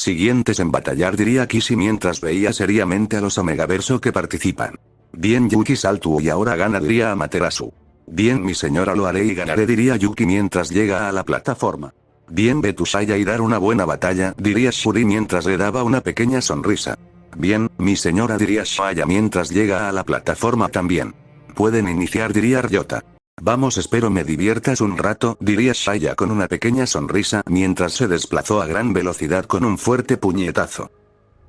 siguientes en batallar, diría Kishi mientras veía seriamente a los Omegaverso que participan. Bien, Yuki Saltu, y ahora gana, diría Amaterasu. Bien, mi señora, lo haré y ganaré, diría Yuki mientras llega a la plataforma. Bien, ve tu Saya y dar una buena batalla, diría Shuri mientras le daba una pequeña sonrisa. Bien, mi señora, diría Shaya mientras llega a la plataforma también. Pueden iniciar, diría Ryota. Vamos, espero me diviertas un rato, diría Shaya con una pequeña sonrisa mientras se desplazó a gran velocidad con un fuerte puñetazo.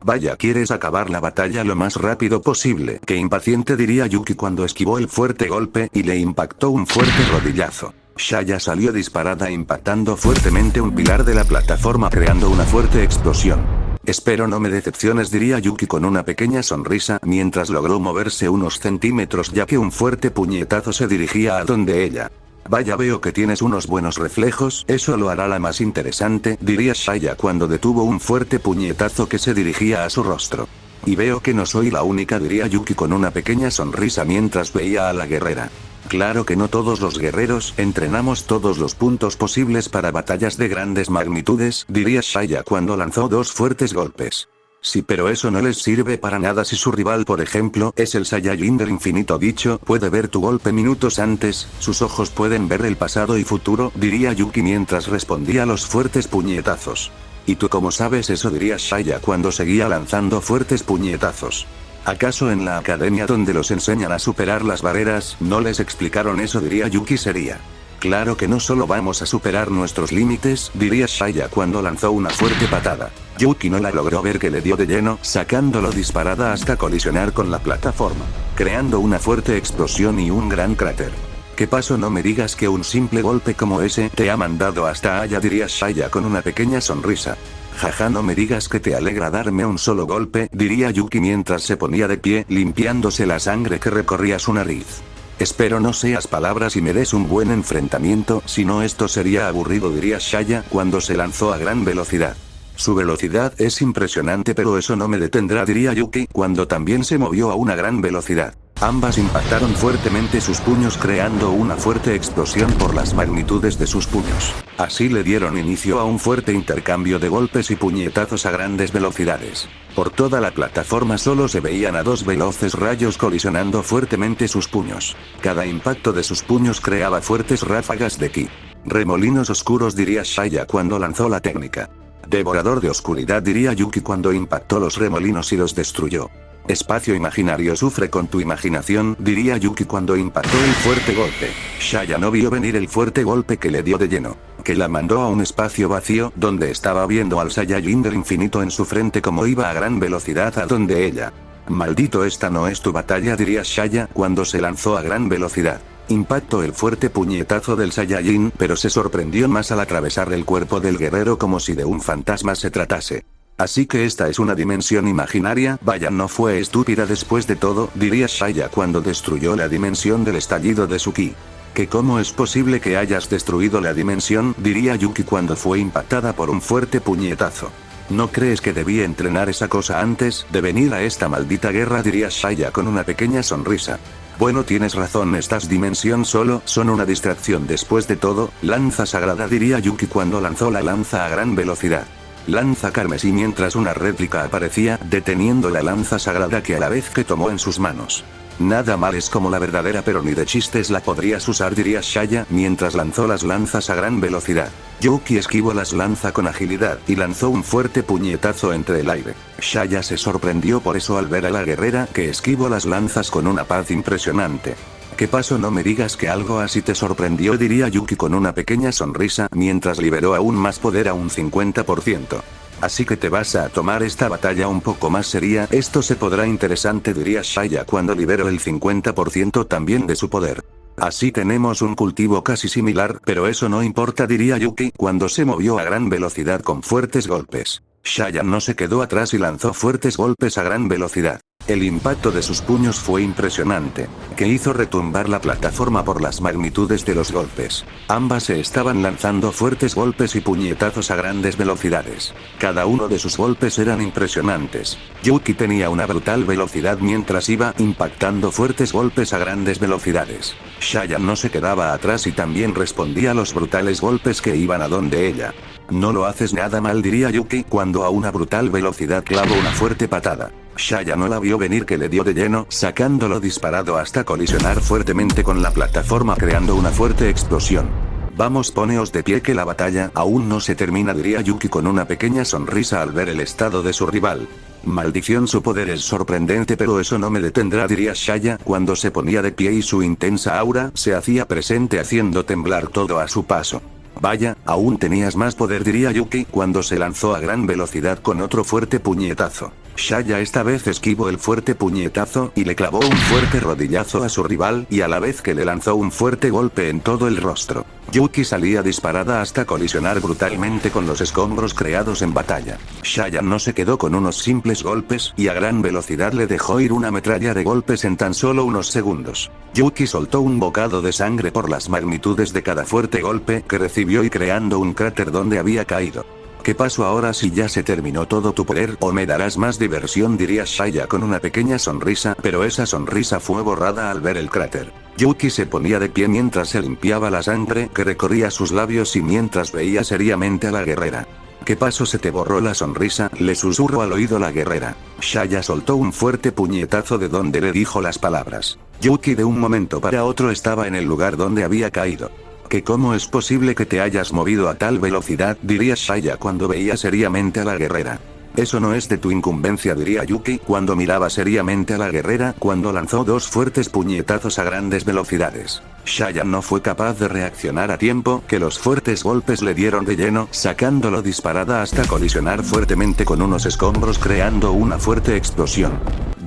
Vaya, quieres acabar la batalla lo más rápido posible, qué impaciente, diría Yuki cuando esquivó el fuerte golpe y le impactó un fuerte rodillazo. Shaya salió disparada impactando fuertemente un pilar de la plataforma creando una fuerte explosión. Espero no me decepciones, diría Yuki con una pequeña sonrisa mientras logró moverse unos centímetros ya que un fuerte puñetazo se dirigía a donde ella. Vaya, veo que tienes unos buenos reflejos, eso lo hará la más interesante, diría Shaya cuando detuvo un fuerte puñetazo que se dirigía a su rostro. Y veo que no soy la única, diría Yuki con una pequeña sonrisa mientras veía a la guerrera. Claro que no todos los guerreros entrenamos todos los puntos posibles para batallas de grandes magnitudes, diría Shaya cuando lanzó dos fuertes golpes. Sí, pero eso no les sirve para nada si su rival, por ejemplo, es el Saiyajin del infinito dicho, puede ver tu golpe minutos antes, sus ojos pueden ver el pasado y futuro, diría Yuki mientras respondía a los fuertes puñetazos. ¿Y tú cómo sabes eso?, diría Shaya cuando seguía lanzando fuertes puñetazos. ¿Acaso en la academia donde los enseñan a superar las barreras, no les explicaron eso?, diría Yuki seria. Claro que no solo vamos a superar nuestros límites, diría Shaya cuando lanzó una fuerte patada. Yuki no la logró ver que le dio de lleno, sacándolo disparada hasta colisionar con la plataforma, creando una fuerte explosión y un gran cráter. ¿Qué pasó? No me digas que un simple golpe como ese te ha mandado hasta allá, diría Shaya con una pequeña sonrisa. Jaja, no me digas que te alegra darme un solo golpe, diría Yuki mientras se ponía de pie, limpiándose la sangre que recorría su nariz. Espero no seas palabras y me des un buen enfrentamiento, si no esto sería aburrido, diría Shaya cuando se lanzó a gran velocidad. Su velocidad es impresionante, pero eso no me detendrá, diría Yuki cuando también se movió a una gran velocidad. Ambas impactaron fuertemente sus puños creando una fuerte explosión por las magnitudes de sus puños. Así le dieron inicio a un fuerte intercambio de golpes y puñetazos a grandes velocidades. Por toda la plataforma solo se veían a dos veloces rayos colisionando fuertemente sus puños. Cada impacto de sus puños creaba fuertes ráfagas de ki. Remolinos oscuros, diría Shaya cuando lanzó la técnica. Devorador de oscuridad, diría Yuki cuando impactó los remolinos y los destruyó. Espacio imaginario, sufre con tu imaginación, diría Yuki cuando impactó el fuerte golpe. Shaya no vio venir el fuerte golpe que le dio de lleno, que la mandó a un espacio vacío donde estaba viendo al Saiyajin del infinito en su frente como iba a gran velocidad a donde ella. Maldito, esta no es tu batalla, diría Shaya cuando se lanzó a gran velocidad. Impactó el fuerte puñetazo del Saiyajin, pero se sorprendió más al atravesar el cuerpo del guerrero como si de un fantasma se tratase. Así que esta es una dimensión imaginaria, vaya, no fue estúpida después de todo, diría Shaya cuando destruyó la dimensión del estallido de su ki. ¿Que cómo es posible que hayas destruido la dimensión?, diría Yuki cuando fue impactada por un fuerte puñetazo. ¿No crees que debí entrenar esa cosa antes de venir a esta maldita guerra?, diría Shaya con una pequeña sonrisa. Bueno, tienes razón, estas dimensiones solo son una distracción después de todo, lanza sagrada, diría Yuki cuando lanzó la lanza a gran velocidad. Lanza carmesí mientras una réplica aparecía, deteniendo la lanza sagrada que a la vez que tomó en sus manos. Nada mal es como la verdadera, pero ni de chistes la podrías usar, diría Shaya mientras lanzó las lanzas a gran velocidad. Yuki esquivó las lanzas con agilidad y lanzó un fuerte puñetazo entre el aire. Shaya se sorprendió por eso al ver a la guerrera que esquivó las lanzas con una paz impresionante. ¿Qué pasó? No me digas que algo así te sorprendió, diría Yuki con una pequeña sonrisa mientras liberó aún más poder a un 50%. Así que te vas a tomar esta batalla un poco más seria, esto se podrá interesante, diría Shaya cuando liberó el 50% también de su poder. Así tenemos un cultivo casi similar, pero eso no importa, diría Yuki cuando se movió a gran velocidad con fuertes golpes. Shaya no se quedó atrás y lanzó fuertes golpes a gran velocidad. El impacto de sus puños fue impresionante, que hizo retumbar la plataforma por las magnitudes de los golpes. Ambas se estaban lanzando fuertes golpes y puñetazos a grandes velocidades. Cada uno de sus golpes eran impresionantes. Yuki tenía una brutal velocidad mientras iba impactando fuertes golpes a grandes velocidades. Shaya no se quedaba atrás y también respondía a los brutales golpes que iban a donde ella. No lo haces nada mal, diría Yuki cuando a una brutal velocidad clavó una fuerte patada. Shaya no la vio venir, que le dio de lleno, sacándolo disparado hasta colisionar fuertemente con la plataforma, creando una fuerte explosión. Vamos, poneos de pie, que la batalla aún no se termina, diría Yuki con una pequeña sonrisa al ver el estado de su rival. Maldición, su poder es sorprendente, pero eso no me detendrá, diría Shaya cuando se ponía de pie y su intensa aura se hacía presente, haciendo temblar todo a su paso. Vaya, aún tenías más poder, diría Yuki cuando se lanzó a gran velocidad con otro fuerte puñetazo. Shaya esta vez esquivó el fuerte puñetazo y le clavó un fuerte rodillazo a su rival, y a la vez que le lanzó un fuerte golpe en todo el rostro. Yuki salía disparada hasta colisionar brutalmente con los escombros creados en batalla. Shaya no se quedó con unos simples golpes, y a gran velocidad le dejó ir una metralla de golpes en tan solo unos segundos. Yuki soltó un bocado de sangre por las magnitudes de cada fuerte golpe que recibió, y creando un cráter donde había caído. ¿Qué pasó ahora si ya se terminó todo tu poder, o me darás más diversión?, diría Shaya con una pequeña sonrisa, pero esa sonrisa fue borrada al ver el cráter. Yuki se ponía de pie mientras se limpiaba la sangre que recorría sus labios y mientras veía seriamente a la guerrera. ¿Qué pasó? ¿Se te borró la sonrisa?, le susurró al oído la guerrera. Shaya soltó un fuerte puñetazo de donde le dijo las palabras. Yuki de un momento para otro estaba en el lugar donde había caído. ¿Que cómo es posible que te hayas movido a tal velocidad?, diría Shaya cuando veía seriamente a la guerrera. Eso no es de tu incumbencia, diría Yuki cuando miraba seriamente a la guerrera cuando lanzó dos fuertes puñetazos a grandes velocidades. Shaya no fue capaz de reaccionar a tiempo, que los fuertes golpes le dieron de lleno, sacándolo disparada hasta colisionar fuertemente con unos escombros, creando una fuerte explosión.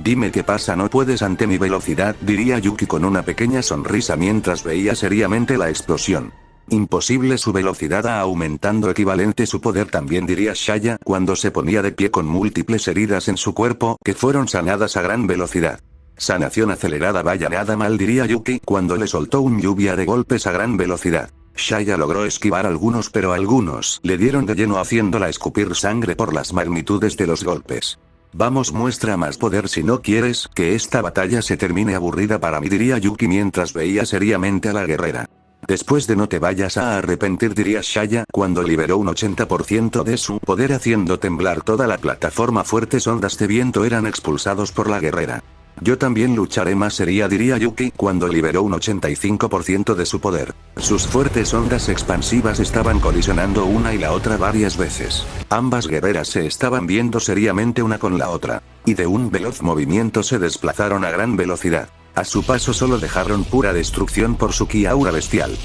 Dime qué pasa, no puedes ante mi velocidad, diría Yuki con una pequeña sonrisa mientras veía seriamente la explosión. Imposible, su velocidad ha aumentando equivalente su poder también, diría Shaya cuando se ponía de pie con múltiples heridas en su cuerpo que fueron sanadas a gran velocidad. Sanación acelerada, vaya, nada mal, diría Yuki cuando le soltó un lluvia de golpes a gran velocidad. Shaya logró esquivar algunos, pero algunos le dieron de lleno haciéndola escupir sangre por las magnitudes de los golpes. Vamos, muestra más poder si no quieres que esta batalla se termine aburrida para mí, diría Yuki mientras veía seriamente a la guerrera. Después de no te vayas a arrepentir, diría Shaya cuando liberó un 80% de su poder haciendo temblar toda la plataforma. Fuertes ondas de viento eran expulsados por la guerrera. Yo también lucharé más, diría Yuki cuando liberó un 85% de su poder. Sus fuertes ondas expansivas estaban colisionando una y la otra varias veces. Ambas guerreras se estaban viendo seriamente una con la otra, y de un veloz movimiento se desplazaron a gran velocidad. A su paso solo dejaron pura destrucción por su ki aura bestial.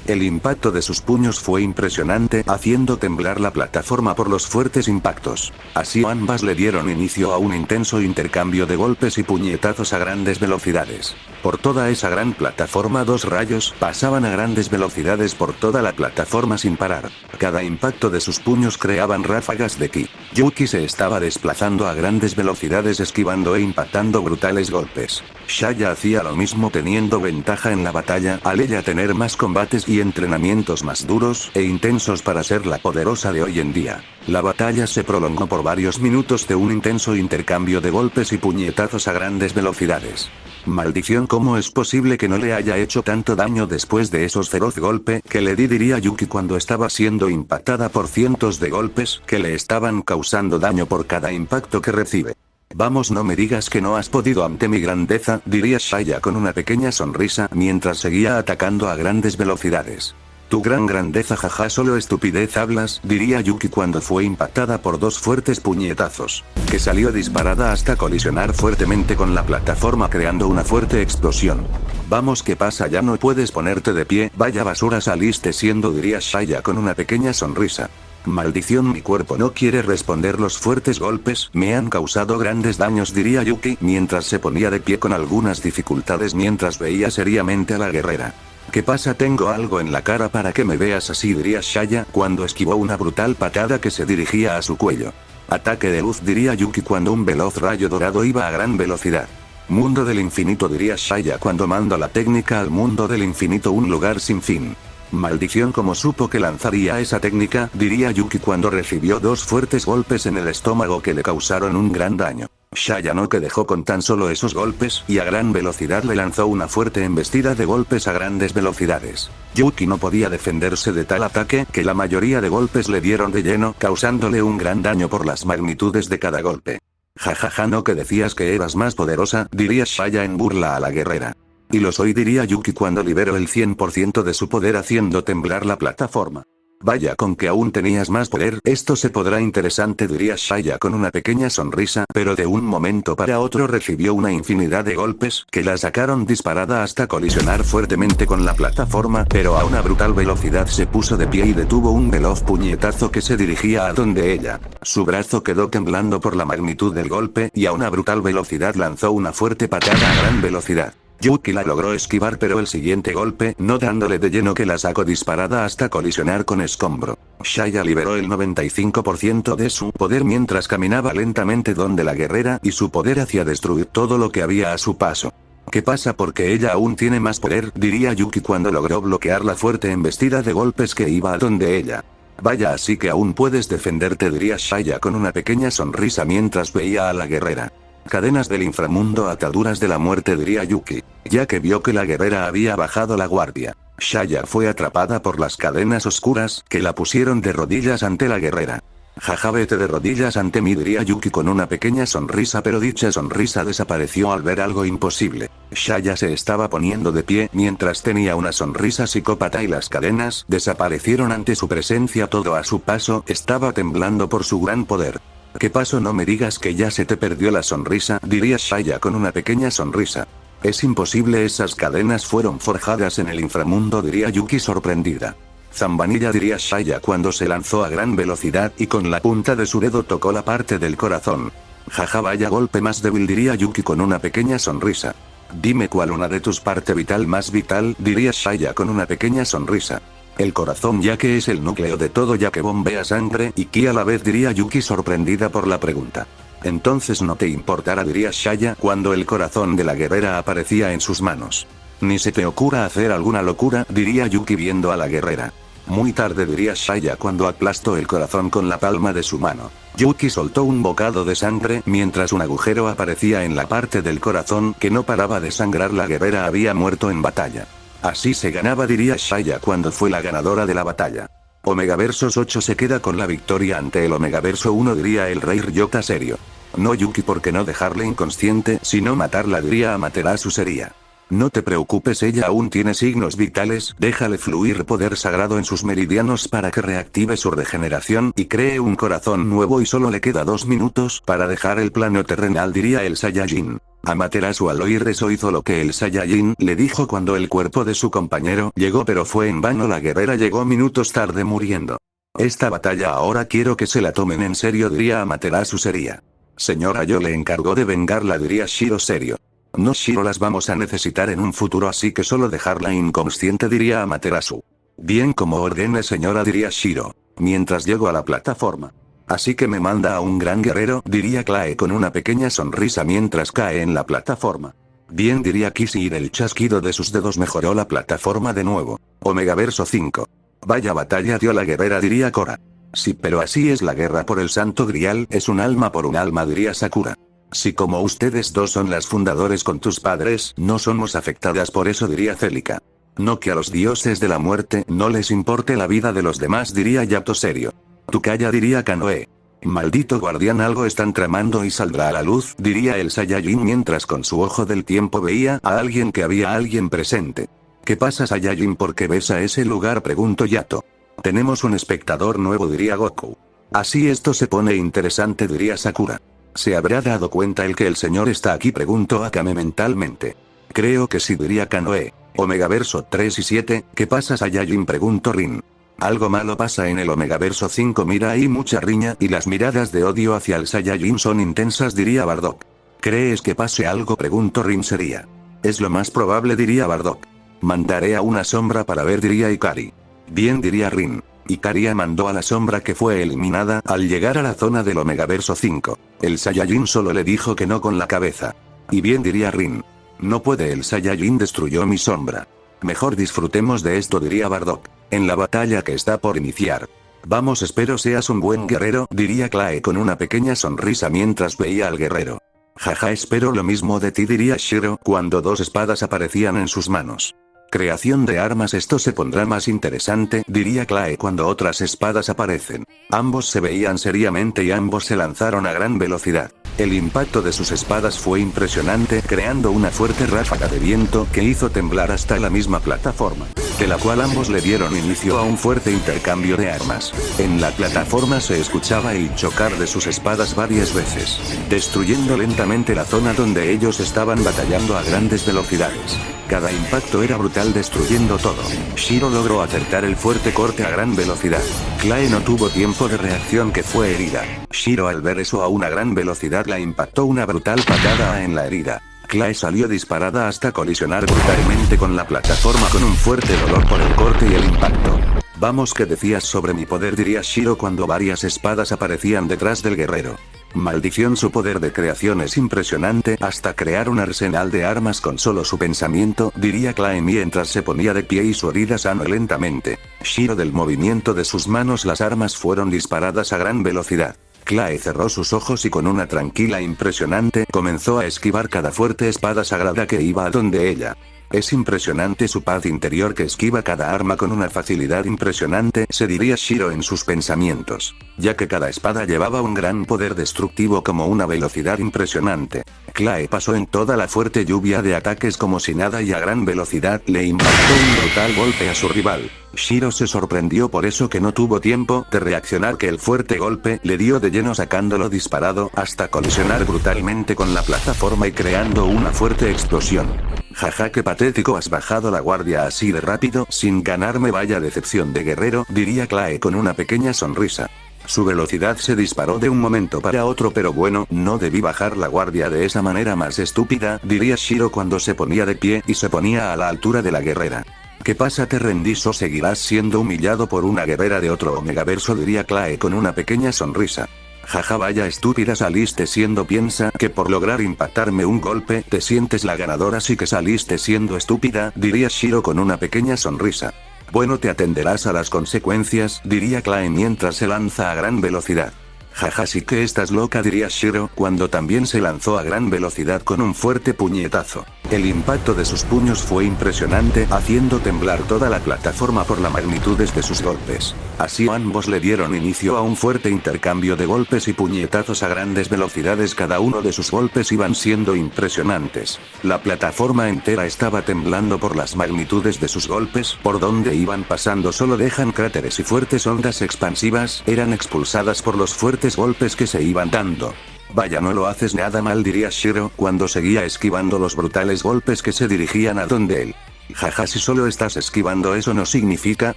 El impacto de sus puños fue impresionante, haciendo temblar la plataforma por los fuertes impactos. Así ambas le dieron inicio a un intenso intercambio de golpes y puñetazos a grandes velocidades. Por toda esa gran plataforma dos rayos pasaban a grandes velocidades por toda la plataforma sin parar. Cada impacto de sus puños creaban ráfagas de ki. Yuki se estaba desplazando a grandes velocidades, esquivando e impactando brutales golpes. Shaya hacía lo mismo, teniendo ventaja en la batalla al ella tener más combates y entrenamientos más duros e intensos para ser la poderosa de hoy en día. La batalla se prolongó por varios minutos de un intenso intercambio de golpes y puñetazos a grandes velocidades. Maldición, ¿cómo es posible que no le haya hecho tanto daño después de esos feroz golpe que le di?, diría Yuki cuando estaba siendo impactada por cientos de golpes que le estaban causando daño por cada impacto que recibe. Vamos, no me digas que no has podido ante mi grandeza, diría Shaya con una pequeña sonrisa mientras seguía atacando a grandes velocidades. Tu gran grandeza, jaja, solo estupidez hablas, diría Yuki cuando fue impactada por dos fuertes puñetazos, que salió disparada hasta colisionar fuertemente con la plataforma creando una fuerte explosión. Vamos, ¿qué pasa? Ya no puedes ponerte de pie, vaya basura saliste siendo, diría Shaya con una pequeña sonrisa. Maldición, mi cuerpo no quiere responder, los fuertes golpes me han causado grandes daños, diría Yuki mientras se ponía de pie con algunas dificultades mientras veía seriamente a la guerrera. ¿Qué pasa? Tengo algo en la cara para que me veas así, diría Shaya cuando esquivó una brutal patada que se dirigía a su cuello. Ataque de luz, diría Yuki cuando un veloz rayo dorado iba a gran velocidad. Mundo del infinito, diría Shaya cuando mandó la técnica al mundo del infinito, un lugar sin fin. Maldición, ¿cómo supo que lanzaría esa técnica?, diría Yuki cuando recibió dos fuertes golpes en el estómago que le causaron un gran daño. Shaya no que dejó con tan solo esos golpes y a gran velocidad le lanzó una fuerte embestida de golpes a grandes velocidades. Yuki no podía defenderse de tal ataque que la mayoría de golpes le dieron de lleno causándole un gran daño por las magnitudes de cada golpe. Jajaja no que decías que eras más poderosa, diría Shaya en burla a la guerrera. Y lo soy diría Yuki cuando liberó el 100% de su poder haciendo temblar la plataforma. Vaya con que aún tenías más poder, esto se podrá interesante diría Shaya con una pequeña sonrisa, pero de un momento para otro recibió una infinidad de golpes que la sacaron disparada hasta colisionar fuertemente con la plataforma, pero a una brutal velocidad se puso de pie y detuvo un veloz puñetazo que se dirigía a donde ella. Su brazo quedó temblando por la magnitud del golpe y a una brutal velocidad lanzó una fuerte patada a gran velocidad. Yuki la logró esquivar pero el siguiente golpe, no dándole de lleno que la sacó disparada hasta colisionar con escombro. Shaya liberó el 95% de su poder mientras caminaba lentamente donde la guerrera y su poder hacía destruir todo lo que había a su paso. ¿Qué pasa porque ella aún tiene más poder? Diría Yuki cuando logró bloquear la fuerte embestida de golpes que iba a donde ella. Vaya así que aún puedes defenderte diría Shaya con una pequeña sonrisa mientras veía a la guerrera. Cadenas del inframundo, ataduras de la muerte diría Yuki, ya que vio que la guerrera había bajado la guardia. Shaya fue atrapada por las cadenas oscuras que la pusieron de rodillas ante la guerrera. Jaja vete de rodillas ante mí diría Yuki con una pequeña sonrisa pero dicha sonrisa desapareció al ver algo imposible. Shaya se estaba poniendo de pie mientras tenía una sonrisa psicópata y las cadenas desaparecieron ante su presencia todo a su paso estaba temblando por su gran poder. ¿Qué pasó? No me digas que ya se te perdió la sonrisa, diría Shaya con una pequeña sonrisa. Es imposible, esas cadenas fueron forjadas en el inframundo, diría Yuki sorprendida. Zambanilla, diría Shaya cuando se lanzó a gran velocidad y con la punta de su dedo tocó la parte del corazón. Jaja, vaya golpe más débil, diría Yuki con una pequeña sonrisa. Dime cuál una de tus parte vital más vital, diría Shaya con una pequeña sonrisa. El corazón, ya que es el núcleo de todo, ya que bombea sangre y ki a la vez, diría Yuki sorprendida por la pregunta. Entonces no te importará, diría Shaya cuando el corazón de la guerrera aparecía en sus manos. Ni se te ocurra hacer alguna locura, diría Yuki viendo a la guerrera. Muy tarde, diría Shaya cuando aplastó el corazón con la palma de su mano. Yuki soltó un bocado de sangre mientras un agujero aparecía en la parte del corazón que no paraba de sangrar. La guerrera había muerto en batalla. Así se ganaba, diría Shaya cuando fue la ganadora de la batalla. Omegaversos 8 se queda con la victoria ante el Omegaverso 1, diría el rey Ryota serio. No Yuki, ¿por qué no dejarle inconsciente? Sino matarla, diría Amaterasu sería. No te preocupes, ella aún tiene signos vitales, déjale fluir poder sagrado en sus meridianos para que reactive su regeneración y cree un corazón nuevo y solo le queda 2 minutos para dejar el plano terrenal, diría el Saiyajin. Amaterasu al oír eso hizo lo que el Saiyajin le dijo cuando el cuerpo de su compañero llegó, pero fue en vano, la guerrera llegó minutos tarde muriendo. Esta batalla ahora quiero que se la tomen en serio, diría Amaterasu sería. Señora, yo le encargo de vengarla, diría Shiro serio. No Shiro, las vamos a necesitar en un futuro, así que solo dejarla inconsciente, diría Amaterasu. Bien, como ordene señora, diría Shiro, mientras llego a la plataforma. Así que me manda a un gran guerrero, diría Clae con una pequeña sonrisa mientras cae en la plataforma. Bien, diría Kishi, y del chasquido de sus dedos mejoró la plataforma de nuevo. Omegaverso 5. Vaya batalla dio la guerrera, diría Cora. Sí, pero así es la guerra por el santo grial, es un alma por un alma, diría Sakura. Si como ustedes dos son las fundadores con tus padres, no somos afectadas por eso, diría Celica. No que a los dioses de la muerte no les importe la vida de los demás, diría Yato serio. Tú calla, diría Kanoe. Maldito guardián, algo están tramando y saldrá a la luz, diría el Saiyajin mientras con su ojo del tiempo veía a alguien, que había alguien presente. ¿Qué pasa, Saiyajin? ¿Por qué ves a ese lugar?, preguntó Yato. Tenemos un espectador nuevo, diría Goku. Así esto se pone interesante, diría Sakura. ¿Se habrá dado cuenta el que el señor está aquí?, preguntó Akame mentalmente. Creo que sí, diría Kanoe. Omegaverso 3 y 7, ¿qué pasa, Saiyajin?, preguntó Rin. Algo malo pasa en el Omegaverso 5, mira, hay mucha riña y las miradas de odio hacia el Saiyajin son intensas, diría Bardock. ¿Crees que pase algo?, preguntó Rin sería. Es lo más probable, diría Bardock. Mandaré a una sombra para ver, diría Ikari. Bien, diría Rin. Ikari mandó a la sombra, que fue eliminada al llegar a la zona del Omegaverso 5. El Saiyajin solo le dijo que no con la cabeza. Y bien, diría Rin. No puede, el Saiyajin destruyó mi sombra. Mejor disfrutemos de esto, diría Bardock. En la batalla que está por iniciar. Vamos, espero seas un buen guerrero, diría Clae con una pequeña sonrisa mientras veía al guerrero. Jaja, espero lo mismo de ti, diría Shiro cuando dos espadas aparecían en sus manos. Creación de armas, esto se pondrá más interesante, diría Clae cuando otras espadas aparecen. Ambos se veían seriamente y ambos se lanzaron a gran velocidad. El impacto de sus espadas fue impresionante, creando una fuerte ráfaga de viento que hizo temblar hasta la misma plataforma, de la cual ambos le dieron inicio a un fuerte intercambio de armas. En la plataforma se escuchaba el chocar de sus espadas varias veces, destruyendo lentamente la zona donde ellos estaban batallando a grandes velocidades. Cada impacto era brutal, destruyendo todo. Shiro logró acertar el fuerte corte a gran velocidad. Clae no tuvo tiempo de reacción, que fue herida. Shiro, al ver eso a una gran velocidad, la impactó una brutal patada en la herida. Clae salió disparada hasta colisionar brutalmente con la plataforma con un fuerte dolor por el corte y el impacto. Vamos, ¿qué decías sobre mi poder?, diría Shiro cuando varias espadas aparecían detrás del guerrero. Maldición, su poder de creación es impresionante, hasta crear un arsenal de armas con solo su pensamiento, diría Clae mientras se ponía de pie y su herida sanó lentamente. Shiro, del movimiento de sus manos las armas fueron disparadas a gran velocidad. Clae cerró sus ojos y con una tranquila impresionante comenzó a esquivar cada fuerte espada sagrada que iba a donde ella. Es impresionante su paz interior que esquiva cada arma con una facilidad impresionante, se diría Shiro en sus pensamientos, ya que cada espada llevaba un gran poder destructivo como una velocidad impresionante. Clae pasó en toda la fuerte lluvia de ataques como si nada y a gran velocidad le impactó un brutal golpe a su rival. Shiro se sorprendió por eso que no tuvo tiempo de reaccionar, que el fuerte golpe le dio de lleno sacándolo disparado hasta colisionar brutalmente con la plataforma y creando una fuerte explosión. Jaja, qué patético, has bajado la guardia así de rápido sin ganarme, vaya decepción de guerrero, diría Clae con una pequeña sonrisa. Su velocidad se disparó de un momento para otro, pero bueno, no debí bajar la guardia de esa manera más estúpida, diría Shiro cuando se ponía de pie y se ponía a la altura de la guerrera. ¿Qué pasa, te rendís o seguirás siendo humillado por una guerrera de otro Omegaverso?, diría Clae con una pequeña sonrisa. Jaja, vaya estúpida saliste siendo, piensa que por lograr impactarme un golpe te sientes la ganadora, sí que saliste siendo estúpida, diría Shiro con una pequeña sonrisa. Bueno, te atenderás a las consecuencias, diría Clae mientras se lanza a gran velocidad. Jaja, sí que estás loca, diría Shiro cuando también se lanzó a gran velocidad con un fuerte puñetazo. El impacto de sus puños fue impresionante, haciendo temblar toda la plataforma por las magnitudes de sus golpes. Así ambos le dieron inicio a un fuerte intercambio de golpes y puñetazos a grandes velocidades, cada uno de sus golpes iban siendo impresionantes. La plataforma entera estaba temblando por las magnitudes de sus golpes, por donde iban pasando solo dejan cráteres y fuertes ondas expansivas eran expulsadas por los fuertes golpes que se iban dando. Vaya, no lo haces nada mal, diría Shiro cuando seguía esquivando los brutales golpes que se dirigían a donde él. Jaja, si solo estás esquivando eso no significa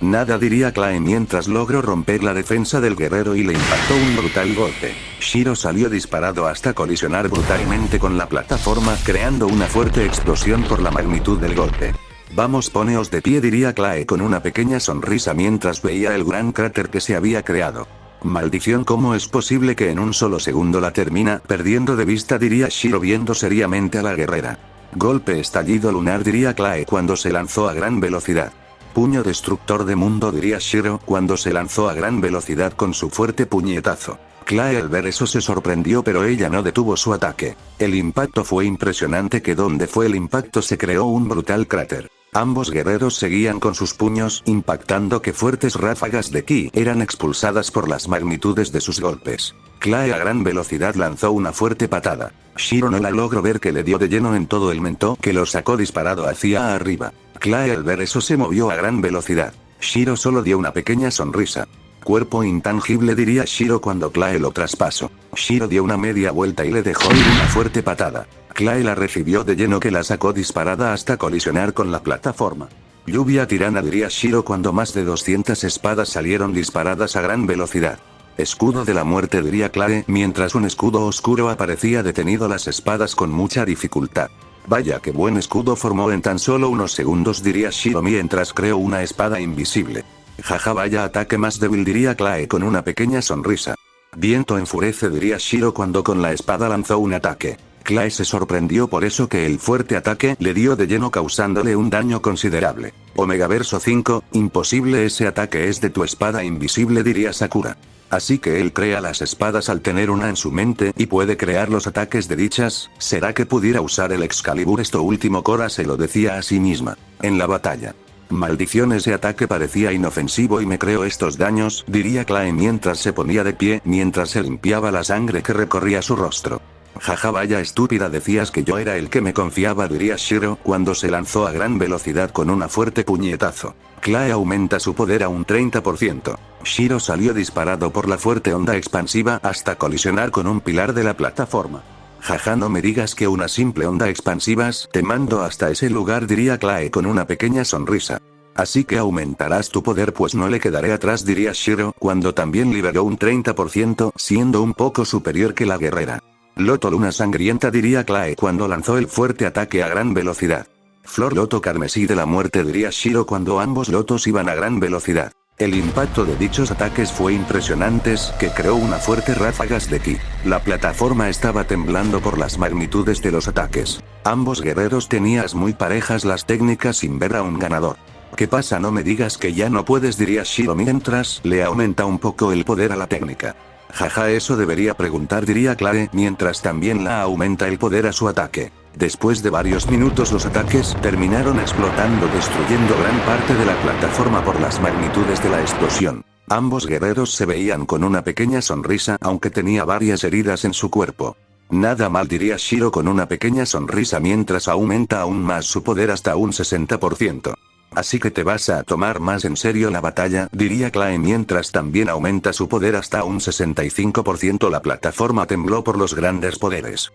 nada, diría Clae mientras logró romper la defensa del guerrero y le impactó un brutal golpe. Shiro salió disparado hasta colisionar brutalmente con la plataforma, creando una fuerte explosión por la magnitud del golpe. Vamos, poneos de pie, diría Clae con una pequeña sonrisa mientras veía el gran cráter que se había creado. Maldición, ¿cómo es posible que en un solo segundo la termina perdiendo de vista?, diría Shiro viendo seriamente a la guerrera. Golpe estallido lunar, diría Clae cuando se lanzó a gran velocidad. Puño destructor de mundo, diría Shiro cuando se lanzó a gran velocidad con su fuerte puñetazo. Clae al ver eso se sorprendió, pero ella no detuvo su ataque. El impacto fue impresionante, que donde fue el impacto se creó un brutal cráter. Ambos guerreros seguían con sus puños impactando, que fuertes ráfagas de ki eran expulsadas por las magnitudes de sus golpes. Clae a gran velocidad lanzó una fuerte patada. Shiro no la logró ver, que le dio de lleno en todo el mentón que lo sacó disparado hacia arriba. Clae al ver eso se movió a gran velocidad. Shiro solo dio una pequeña sonrisa. Cuerpo intangible, diría Shiro cuando Clae lo traspasó. Shiro dio una media vuelta y le dejó ir una fuerte patada. Clae la recibió de lleno, que la sacó disparada hasta colisionar con la plataforma. Lluvia tirana, diría Shiro cuando más de 200 espadas salieron disparadas a gran velocidad. Escudo de la muerte, diría Clae mientras un escudo oscuro aparecía detenido las espadas con mucha dificultad. Vaya, qué buen escudo formó en tan solo unos segundos, diría Shiro mientras creó una espada invisible. Jaja, vaya ataque más débil, diría Clae con una pequeña sonrisa. Viento enfurece, diría Shiro cuando con la espada lanzó un ataque. Clay se sorprendió por eso que el fuerte ataque le dio de lleno causándole un daño considerable. Omegaverso 5, imposible, ese ataque es de tu espada invisible, diría Sakura. Así que él crea las espadas al tener una en su mente y puede crear los ataques de dichas. ¿Será que pudiera usar el Excalibur? Esto último Cora se lo decía a sí misma. En la batalla. Maldición, ese ataque parecía inofensivo y me creó estos daños, diría Clay mientras se ponía de pie, mientras se limpiaba la sangre que recorría su rostro. Jaja, vaya estúpida, decías que yo era el que me confiaba, diría Shiro cuando se lanzó a gran velocidad con una fuerte puñetazo. Clay aumenta su poder a un 30%. Shiro salió disparado por la fuerte onda expansiva hasta colisionar con un pilar de la plataforma. Jaja, no me digas que una simple onda expansivas, te mando hasta ese lugar, diría Clay con una pequeña sonrisa. Así que aumentarás tu poder, pues no le quedaré atrás, diría Shiro cuando también liberó un 30%, siendo un poco superior que la guerrera. Loto luna sangrienta, diría Clay cuando lanzó el fuerte ataque a gran velocidad. Flor loto carmesí de la muerte, diría Shiro cuando ambos lotos iban a gran velocidad. El impacto de dichos ataques fue impresionantes, que creó una fuerte ráfagas de ki. La plataforma estaba temblando por las magnitudes de los ataques. Ambos guerreros tenían muy parejas las técnicas sin ver a un ganador. ¿Qué pasa? No me digas que ya no puedes, diría Shiro mientras le aumenta un poco el poder a la técnica. Jaja, eso debería preguntar, diría Clay mientras también la aumenta el poder a su ataque. Después de varios minutos los ataques terminaron explotando, destruyendo gran parte de la plataforma por las magnitudes de la explosión. Ambos guerreros se veían con una pequeña sonrisa aunque tenía varias heridas en su cuerpo. Nada mal, diría Shiro con una pequeña sonrisa mientras aumenta aún más su poder hasta un 60%. Así que te vas a tomar más en serio la batalla, diría Clay mientras también aumenta su poder hasta un 65%. La plataforma tembló por los grandes poderes.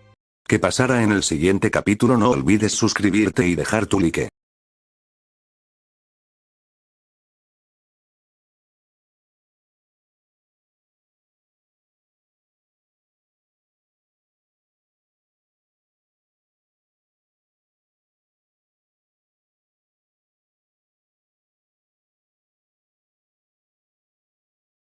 ¿Qué pasará en el siguiente capítulo? No olvides suscribirte y dejar tu like.